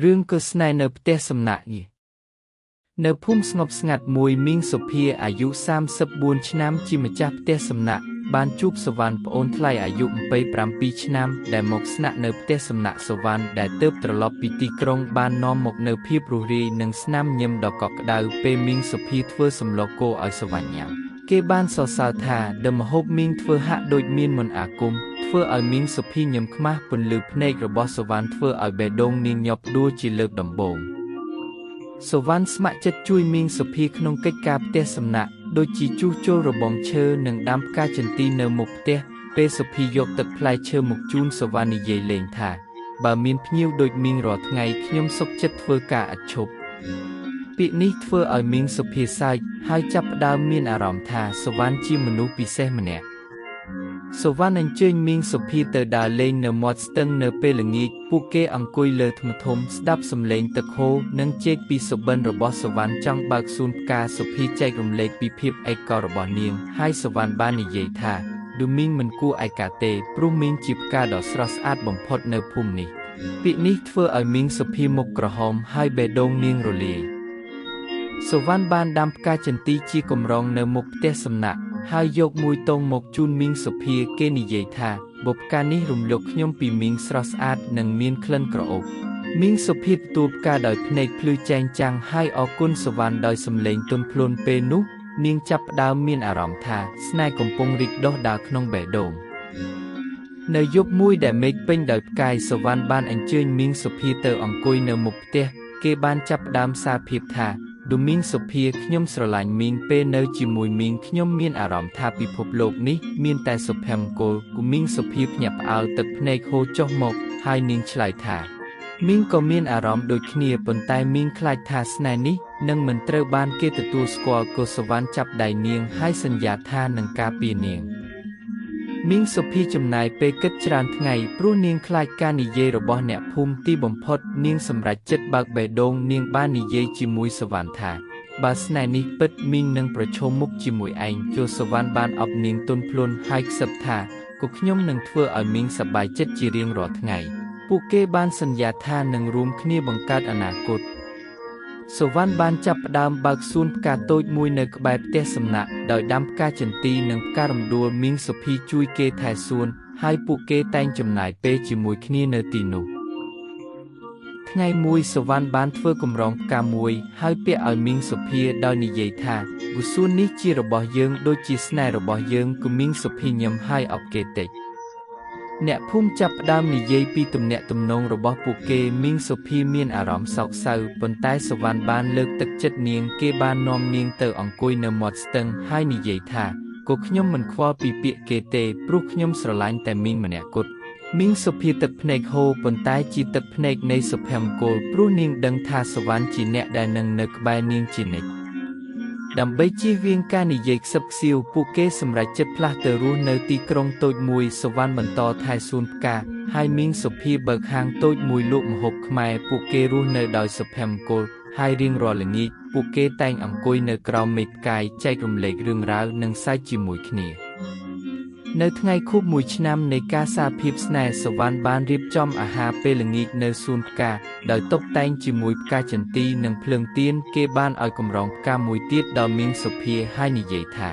រឿងក៏ស្នេហ៍នៅផ្ទះសំណាក់នេះនៅភូមិស្ងប់ស្ងាត់មួយមីងសុភាអាយុ34ឆ្នាំជាម្ចាស់ផ្ទះសំណាក់បានជួបសវណ្ណប្អូនថ្លៃអាយុ27ឆ្នាំដែលមកស្នាក់នៅផ្ទះសំណាក់សវណ្ណដែលទើបត្រឡប់ពីទីក្រុងបាននាំមកនៅភាពរួសរាយនិងស្នាមញញឹមដ៏កក់ក្ដៅពេលមីងសុភាធ្វើសម្លគោឲ្យសវណ្ណញ៉ាំគេបានសរសើរថាដើមម្ហូបមីងធ្វើហាក់ដូចមានមន្តអាគមធ្វើឲ្យមីងសុភាញឹមខ្មាស់ពន្លឺភ្នែករបស់សវណ្ណធ្វើឲ្យបេះដូងនាងញាប់ដួលជាលើកដំបូងសវណ្ណស្ម័គ្រចិត្តជួយមីងសុភាក្នុងកិច្ចការផ្ទះសំណាក់ដូចជាជួសជុលរបងឈើនិងដាំផ្កាចន្ទីនៅមុខផ្ទះពេលសុភាយកទឹកផ្លែឈើមកជូនសវណ្ណនិយាយលេងថាបើមានភ្ញៀវដូចមីងរាល់ថ្ងៃខ្ញុំសុខចិត្តធ្វើការឥតឈប់ពាក្យនេះធ្វើឲ្យមីងសុភាសើចហើយចាប់ផ្ដើមមានអារម្មណ៍ថាសវណ្ណជាមនុស្សពិសេសម្នាក់សវណ្ណអញ្ជើញមីងសុភាទៅដើរលេងនៅមាត់ស្ទឹងនៅពេលល្ងាចពួកគេអង្គុយលើថ្មធំស្ដាប់សំឡេងទឹកហូរនិងជែកពីសុបិនរបស់សវណ្ណចង់បើកសួនផ្កាសុភាចែករំលែកពីភាពឯកោរបស់នាងហើយសវណ្ណបាននិយាយថាឌូមីងមិនគួរឯកាទេព្រោះមីងជាផ្កាដ៏ស្រស់ស្អាតបំផុតនៅភូមិនេះពាក្យនេះធ្វើឲ្យមីងសុភាមុខក្រហមហើយបេះដូងនាងរលាយសវណ្ណបានដាំផ្កាចន្ទីជាកម្រងនៅមុខផ្ទះសំណាក់ហើយយកមួយតងមកជូនមីងសុភាគេនិយាយថាបុព្វផ្កានេះរំលឹកខ្ញុំពីមីងស្រស់ស្អាតនិងមានក្លិនក្រអូបមីងសុភាទទួលផ្កាដោយភ្នែកភ្លឺចែងចាំងហើយអរគុណសវណ្ណដោយសំឡេងទន់ភ្លន់ពេលនោះនាងចាប់ផ្ដើមមានអារម្មណ៍ថាស្នេហ៍កំពុងរីកដុះដាលក្នុងបេះដូងនៅយប់មួយដែលមេឃពេញដោយផ្កាយសវណ្ណបានអញ្ជើញមីងសុភាទៅអង្គុយនៅមុខផ្ទះគេបានចាប់ផ្ដើមសារភាពថាឌូមីងសុភាខ្ញុំស្រឡាញ់មីងពេលនៅជាមួយមីងខ្ញុំមានអារម្មណ៍ថាពិភពលោកនេះមានតែសុភមង្គលគូមីងសុភាភ្ញាក់ផ្អើលទឹកភ្នែកហូរចុះមកហើយនាងឆ្លើយថាមីងក៏មានអារម្មណ៍ដូចគ្នាប៉ុន្តែមីងខ្លាចថាស្នេហ៍នេះនឹងមិនត្រូវបានគេទទួលស្គាល់ក៏សវណ្ណចាប់ដៃនាងហើយសន្យាថានឹងការពារនាងមីងសុភាចំណាយពេលគិតច្រើនថ្ងៃព្រោះនាងខ្លាចការនិយាយរបស់អ្នកភូមិទីបំផុតនាងសម្រេចចិត្តបើកបេះដូងនាងបាននិយាយជាមួយសវណ្ណថាបើស្នេហ៍នេះពិតមីងនឹងប្រឈមមុខជាមួយឯងជួសវណ្ណបានអបនាងទន់ភ្លន់ហើយខ្សឹបថាក៏ខ្ញុំនឹងធ្វើឲ្យមីងសប្បាយចិត្តជារៀងរាល់ថ្ងៃពួកគេបានសន្យាថានឹងរួមគ្នាបង្កើតអនាគតសវណ្ណបានចាប់ផ្ដើមបើកសួនផ្កាតូចមួយនៅក្បែរផ្ទះសំណាក់ដោយដាំផ្កាចន្ទីនិងផ្ការំដួលមីងសុភីជួយគេថែសួនហើយពួកគេតែងចំណាយពេលជាមួយគ្នានៅទីនោះថ្ងៃមួយសវណ្ណបានធ្វើកម្រងផ្កាមួយហើយពាក់ឲ្យមីងសុភាដោយនិយាយថាសួននេះជារបស់យើងដូចជាស្នេហ៍របស់យើងគឺមីងសុភីញឹមហើយអបគេតិចអ្នកភូមិចាប់ផ្ដើមនិយាយពីទំនាក់ទំនងរបស់ពួកគេមីងសុភាមានអារម្មណ៍សោកសៅប៉ុន្តែសវណ្ណបានលើកទឹកចិត្តនាងគេបាននាំនាងទៅអង្គុយនៅមាត់ស្ទឹងហើយនិយាយថាក៏ខ្ញុំមិនខ្វល់ពីពាក្យគេទេព្រោះខ្ញុំស្រឡាញ់តែមីងម្នាក់គត់មីងសុភាទឹកភ្នែកហូរប៉ុន្តែជាទឹកភ្នែកនៃសុភមង្គលព្រោះនាងដឹងថាសវណ្ណជាអ្នកដែលនឹងនៅក្បែរនាងជានិច្ចដើម្បីជៀសវាងការនិយាយខ្សឹបខ្សៀវពួកគេសម្រេចចិត្តផ្លាស់ទៅរស់នៅទីក្រុងតូចមួយសវណ្ណបន្តថែសួនផ្កាហើយមីងសុភាបើកហាងតូចមួយលក់ម្ហូបខ្មែរពួកគេរស់នៅដោយសុភមង្គលហើយរៀងរាល់ល្ងាចពួកគេតែងអង្គុយនៅក្រោមមេឃផ្កាយចែករំលែករឿងរ៉ាវនិងសើចជាមួយគ្នានៅថ្ងៃខួប1ឆ្នាំនៃការសារភាពស្នេហ៍សវណ្ណបានរៀបចំអាហារពេលល្ងាចនៅសួនផ្កាដោយតុបតែងជាមួយផ្កាចន្ទីនិងភ្លើងទៀនគេបានឲ្យកម្រងផ្កាមួយទៀតដល់មីងសុភាហើយនិយាយថា